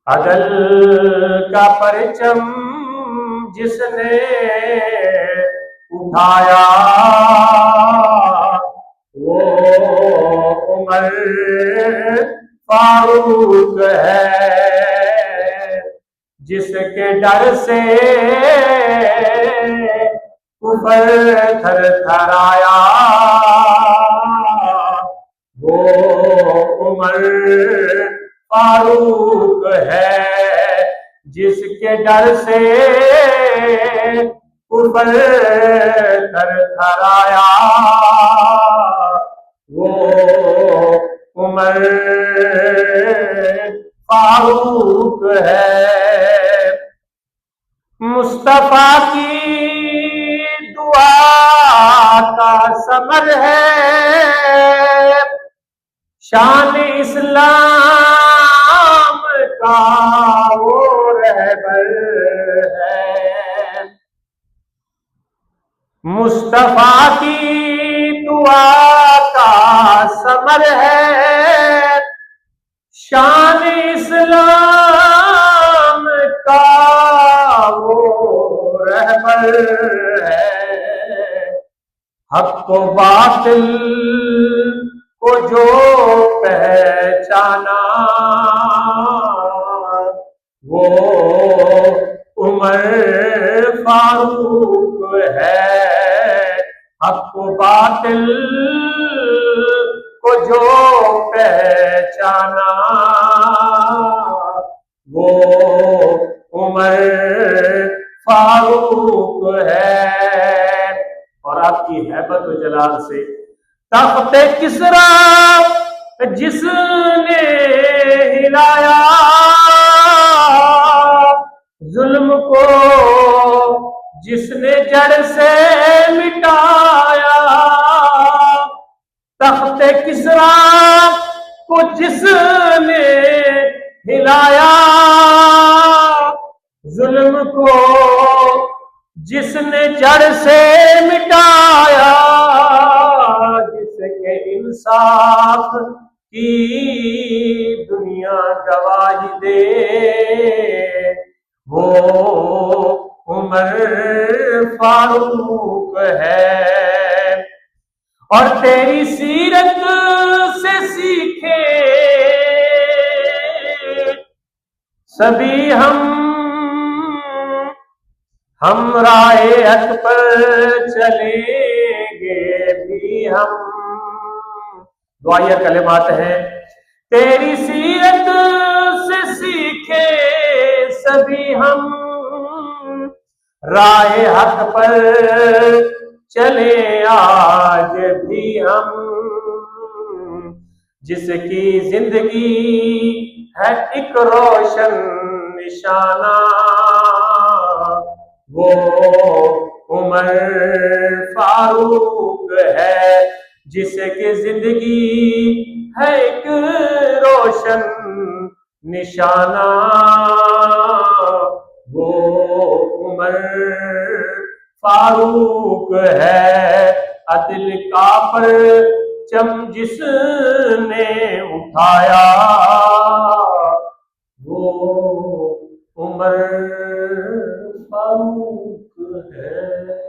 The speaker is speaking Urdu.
عدل کا پرچم جس نے اٹھایا وہ عمر فاروق ہے، جس کے ڈر سے کفر تھر تھرایا وہ عمر فاروق ہے، جس کے ڈر سے کفر تھر تھرایا وہ عمر فاروق ہے۔ مصطفیٰ کی دعا کا ثمر ہے، شان اسلام کا وہ رہبر ہے۔ مصطفیٰ کی دعا کا ثمر ہے، شان اسلام کا وہ رہبر ہے۔ حق و باطل کو جو پہچانا وہ عمر فاروق ہے۔ حق و باطل کو جو پہچانا وہ عمر فاروق ہے۔ اور آپ کی ہیبت و جلال سے تخت کسریٰ جس نے ہلایا، ظلم کو جس نے جڑ سے مٹایا، تخت کسریٰ کو جس نے ہلایا، ظلم کو جس نے جڑ سے مٹایا، جس کے انصاف کی دنیا گواہی دے وہ عمر فاروق ہے۔ اور تیری سیرت سے سیکھے سبھی ہم راہ حق پر چلیں گے بھی ہم۔ دعائیہ کلمات ہیں، تیری سیرت سے سیکھے سبھی ہم راہ حق پر چلے آج بھی ہم۔ جس کی زندگی ہے ایک روشن نشانہ وہ عمر فاروق ہے، جس کی زندگی ہے ایک روشن نشانہ وہ عمر فاروق ہے۔ عدل کا پرچم جس نے اٹھایا وہ عمر فاروق ہے۔